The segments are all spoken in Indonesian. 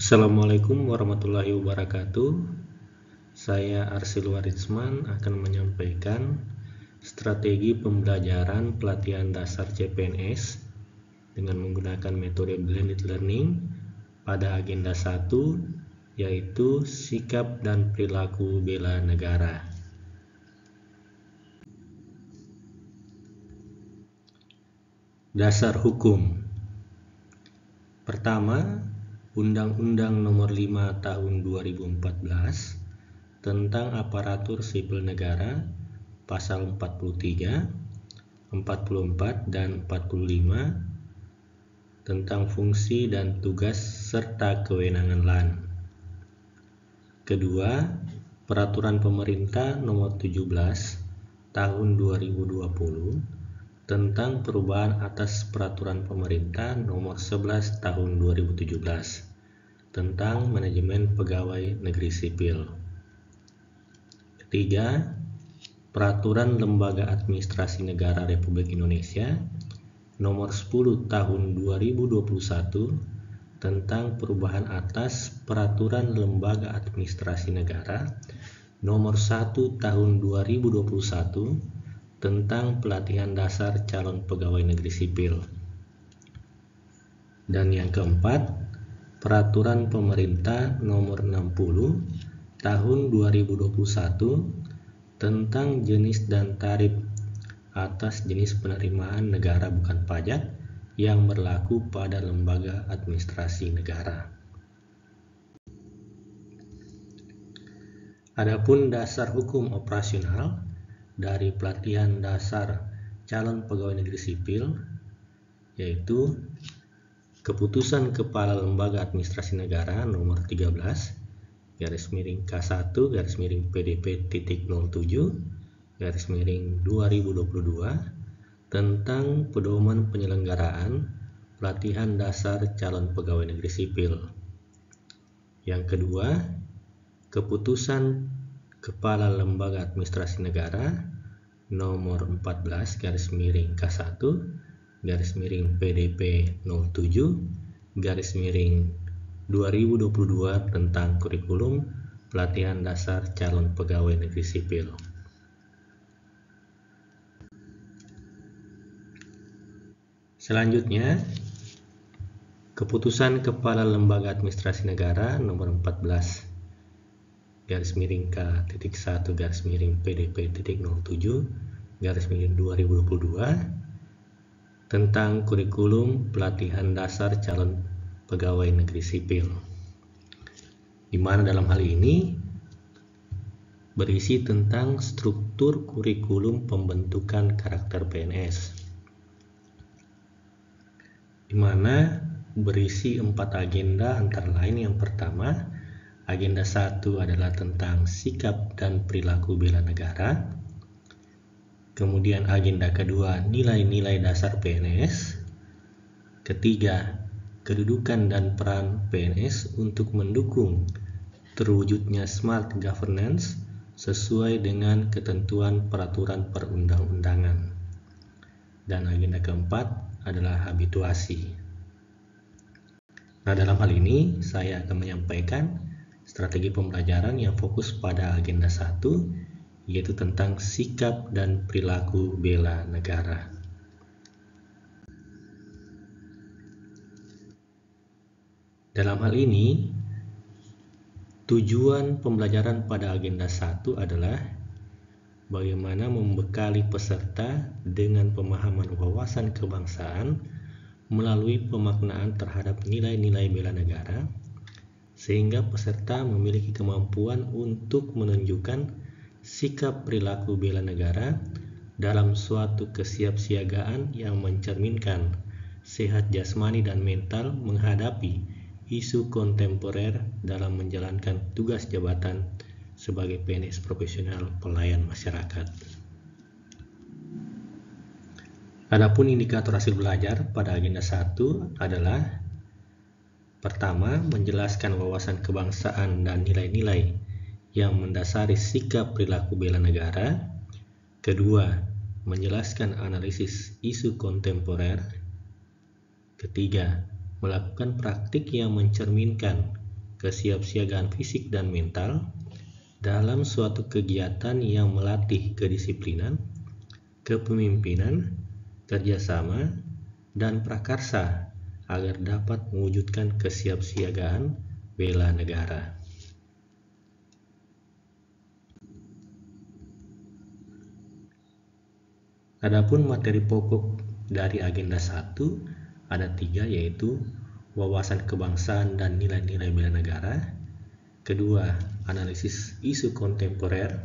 Assalamualaikum warahmatullahi wabarakatuh. Saya Arsil Warisman akan menyampaikan strategi pembelajaran pelatihan dasar CPNS dengan menggunakan metode blended learning pada agenda 1, yaitu sikap dan perilaku bela negara. Dasar hukum. Pertama, Undang-Undang Nomor 5 Tahun 2014 tentang Aparatur Sipil Negara, Pasal 43, 44, dan 45 tentang fungsi dan tugas serta kewenangan LAN. Kedua, Peraturan Pemerintah Nomor 17 Tahun 2020 tentang perubahan atas Peraturan Pemerintah Nomor 11 Tahun 2017 tentang manajemen pegawai negeri sipil. Ketiga, Peraturan Lembaga Administrasi Negara Republik Indonesia Nomor 10 Tahun 2021 tentang perubahan atas Peraturan Lembaga Administrasi Negara Nomor 1 Tahun 2021 tentang pelatihan dasar calon pegawai negeri sipil. Dan yang keempat, Peraturan Pemerintah Nomor 60 Tahun 2021 tentang jenis dan tarif atas jenis penerimaan negara bukan pajak yang berlaku pada lembaga administrasi negara. Adapun dasar hukum operasional dari pelatihan dasar calon pegawai negeri sipil, yaitu Keputusan Kepala Lembaga Administrasi Negara Nomor 13 K1 PDP.07 2022 tentang pedoman penyelenggaraan pelatihan dasar calon pegawai negeri sipil. Yang kedua, Keputusan Kepala Lembaga Administrasi Negara Nomor 14 K1 PDP.07 2022 tentang kurikulum pelatihan dasar calon pegawai negeri sipil. Selanjutnya, Keputusan Kepala Lembaga Administrasi Negara Nomor 14 K1 PDP.07 2022 tentang kurikulum pelatihan dasar calon pegawai negeri sipil, di mana dalam hal ini berisi tentang struktur kurikulum pembentukan karakter PNS, di mana berisi 4 agenda, antara lain yang pertama, agenda 1 adalah tentang sikap dan perilaku bela negara. Kemudian agenda kedua, nilai-nilai dasar PNS. Ketiga, kedudukan dan peran PNS untuk mendukung terwujudnya smart governance sesuai dengan ketentuan peraturan perundang-undangan. Dan agenda keempat adalah habituasi. Nah, dalam hal ini saya akan menyampaikan strategi pembelajaran yang fokus pada agenda 1, yaitu tentang sikap dan perilaku bela negara. Dalam hal ini, tujuan pembelajaran pada agenda 1 adalah bagaimana membekali peserta dengan pemahaman wawasan kebangsaan melalui pemaknaan terhadap nilai-nilai bela negara, sehingga peserta memiliki kemampuan untuk menunjukkan sikap perilaku bela negara dalam suatu kesiapsiagaan yang mencerminkan sehat jasmani dan mental menghadapi isu kontemporer dalam menjalankan tugas jabatan sebagai PNS profesional pelayan masyarakat. Adapun indikator hasil belajar pada agenda 1 adalah: pertama, menjelaskan wawasan kebangsaan dan nilai-nilai yang mendasari sikap perilaku bela negara. Kedua, menjelaskan analisis isu kontemporer. Ketiga, melakukan praktik yang mencerminkan kesiapsiagaan fisik dan mental dalam suatu kegiatan yang melatih kedisiplinan, kepemimpinan, kerjasama, dan prakarsa agar dapat mewujudkan kesiapsiagaan bela negara. Adapun materi pokok dari agenda 1 ada 3, yaitu wawasan kebangsaan dan nilai-nilai bela negara. Kedua, analisis isu kontemporer.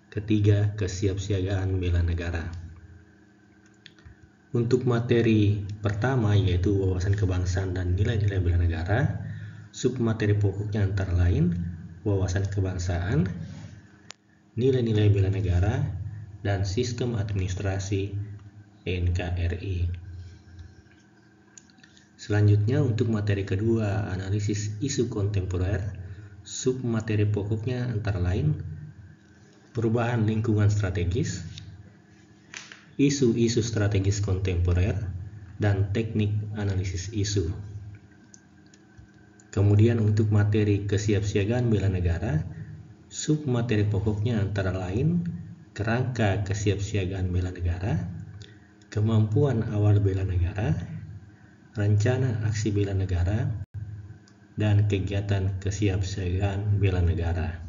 Ketiga, kesiapsiagaan bela negara. Untuk materi pertama, yaitu wawasan kebangsaan dan nilai-nilai bela negara, submateri pokoknya antara lain wawasan kebangsaan, nilai-nilai bela negara, dan sistem administrasi NKRI. Selanjutnya untuk materi kedua, analisis isu kontemporer, submateri pokoknya antara lain perubahan lingkungan strategis, isu-isu strategis kontemporer, dan teknik analisis isu. Kemudian untuk materi kesiapsiagaan bela negara, submateri pokoknya antara lain kerangka kesiapsiagaan bela negara, kemampuan awal bela negara, rencana aksi bela negara, dan kegiatan kesiapsiagaan bela negara.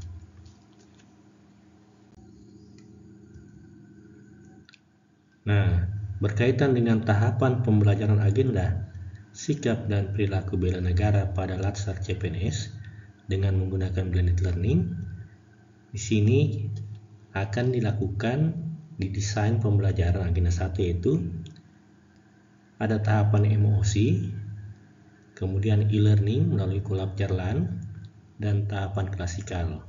Nah, berkaitan dengan tahapan pembelajaran agenda, sikap dan perilaku bela negara pada Latsar CPNS dengan menggunakan blended learning, di sini akan dilakukan di desain pembelajaran agenda 1, yaitu ada tahapan MOOC, kemudian e-learning melalui Kolab Jarlan, dan tahapan klasikal.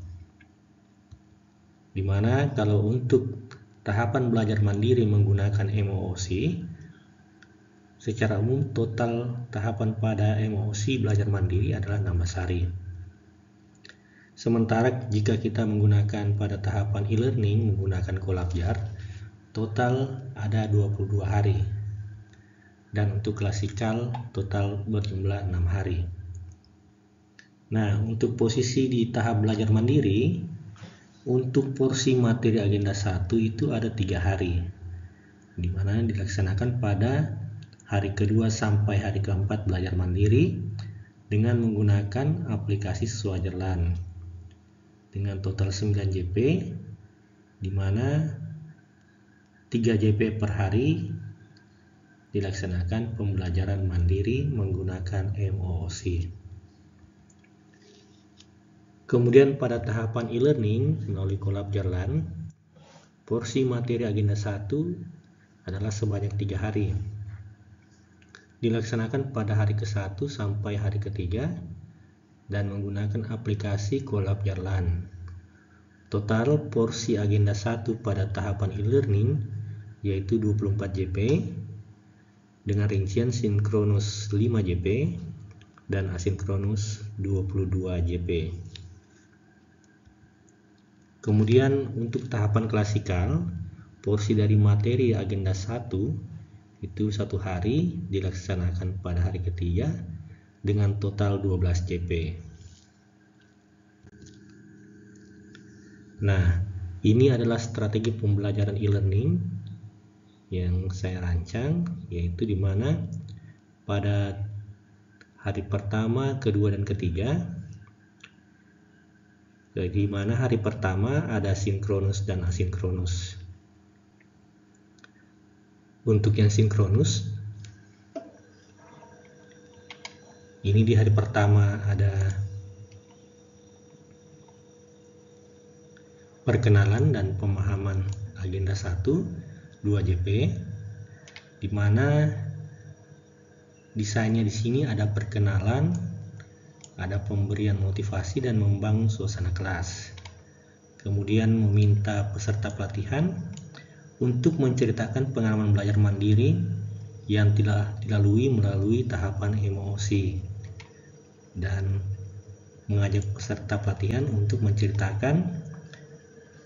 Dimana kalau untuk tahapan belajar mandiri menggunakan MOOC, secara umum total tahapan pada MOOC belajar mandiri adalah 16 hari. Sementara jika kita menggunakan pada tahapan e-learning menggunakan Kolab Jar, total ada 22 hari. Dan untuk klasikal total berjumlah 6 hari. Nah, untuk posisi di tahap belajar mandiri, untuk porsi materi agenda 1 itu ada 3 hari, di mana dilaksanakan pada hari kedua sampai hari keempat belajar mandiri dengan menggunakan aplikasi Swajarlan dengan total 9 JP, di mana 3 JP per hari dilaksanakan pembelajaran mandiri menggunakan MOOC. Kemudian pada tahapan e-learning melalui Kolab Jarlan, porsi materi agenda 1 adalah sebanyak 3 hari. Dilaksanakan pada hari ke-1 sampai hari ke-3 dan menggunakan aplikasi Kolab Jarlan. Total porsi agenda 1 pada tahapan e-learning yaitu 24 JP dengan rincian sinkronus 5 JP dan asinkronus 22 JP. Kemudian untuk tahapan klasikal, porsi dari materi agenda 1 itu 1 hari dilaksanakan pada hari ketiga dengan total 12 JP. Nah, ini adalah strategi pembelajaran e-learning yang saya rancang, yaitu di mana pada hari pertama, kedua, dan ketiga, di mana hari pertama ada sinkronus dan asinkronus. Untuk yang sinkronus, ini di hari pertama ada perkenalan dan pemahaman agenda 1, 2 JP, di mana desainnya di sini ada perkenalan, ada pemberian motivasi dan membangun suasana kelas. Kemudian meminta peserta pelatihan untuk menceritakan pengalaman belajar mandiri yang telah dilalui melalui tahapan MOOC dan mengajak peserta pelatihan untuk menceritakan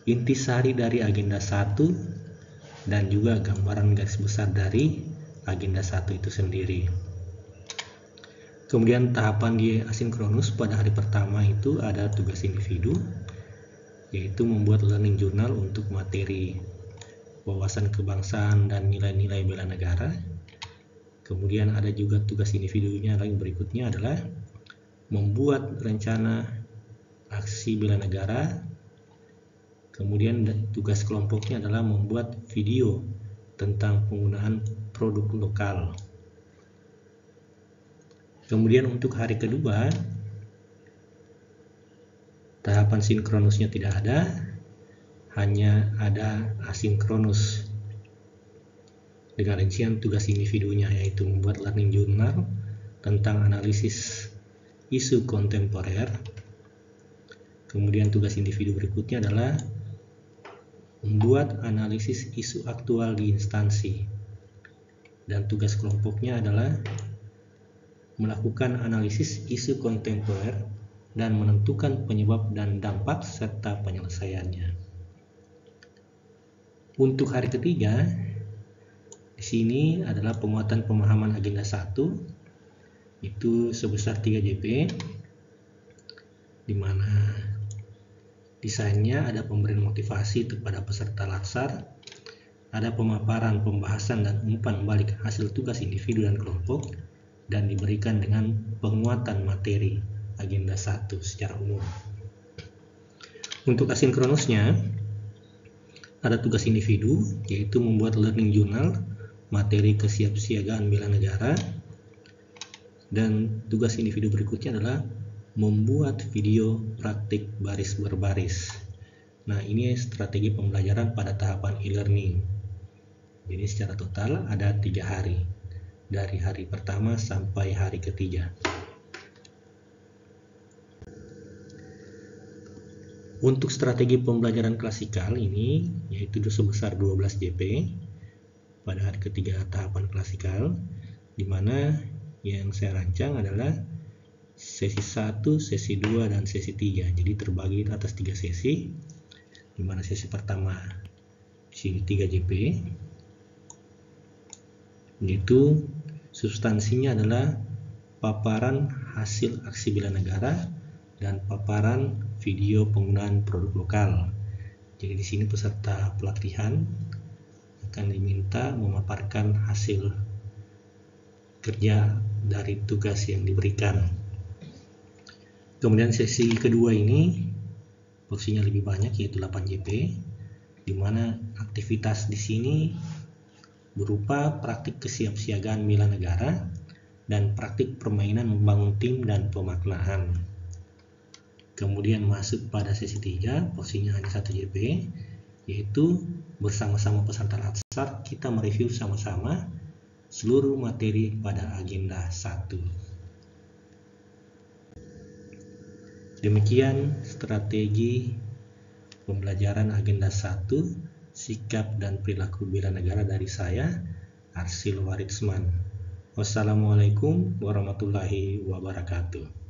intisari dari agenda 1 dan juga gambaran garis besar dari agenda 1 itu sendiri. Kemudian tahapan di asinkronus pada hari pertama itu ada tugas individu, yaitu membuat learning journal untuk materi wawasan kebangsaan dan nilai-nilai bela negara. Kemudian ada juga tugas individunya yang berikutnya adalah membuat rencana aksi bela negara. Kemudian tugas kelompoknya adalah membuat video tentang penggunaan produk lokal. Kemudian untuk hari kedua, tahapan sinkronusnya tidak ada, hanya ada asinkronus dengan rincian tugas individunya, yaitu membuat learning journal tentang analisis isu kontemporer. Kemudian tugas individu berikutnya adalah membuat analisis isu aktual di instansi, dan tugas kelompoknya adalah melakukan analisis isu kontemporer dan menentukan penyebab dan dampak serta penyelesaiannya. Untuk hari ketiga, di sini adalah penguatan pemahaman agenda 1, itu sebesar 3 JP, di mana desainnya ada pemberian motivasi kepada peserta latsar, ada pemaparan, pembahasan, dan umpan balik hasil tugas individu dan kelompok, dan diberikan dengan penguatan materi agenda 1 secara umum. Untuk asinkronusnya ada tugas individu, yaitu membuat learning journal materi kesiapsiagaan bela negara, dan tugas individu berikutnya adalah membuat video praktik baris berbaris. Nah, ini strategi pembelajaran pada tahapan e-learning. Jadi secara total ada 3 hari, dari hari pertama sampai hari ketiga. Untuk strategi pembelajaran klasikal ini, yaitu sebesar 12 JP pada hari ketiga tahapan klasikal, di mana yang saya rancang adalah sesi 1, sesi 2, dan sesi 3. Jadi terbagi atas 3 sesi, di mana sesi pertama sesi 3 JP, yaitu substansinya adalah paparan hasil aksi bela negara dan paparan video penggunaan produk lokal. Jadi di sini peserta pelatihan akan diminta memaparkan hasil kerja dari tugas yang diberikan. Kemudian sesi kedua ini porsinya lebih banyak, yaitu 8 JP, di mana aktivitas di sini berupa praktik kesiapsiagaan bela negara dan praktik permainan membangun tim dan pemaknaan. Kemudian masuk pada sesi 3, porsinya hanya 1 JP, yaitu bersama-sama peserta latsar kita mereview sama-sama seluruh materi pada agenda 1. Demikian strategi pembelajaran agenda 1, sikap dan perilaku bela negara dari saya, Arsil Waritsman. Wassalamualaikum warahmatullahi wabarakatuh.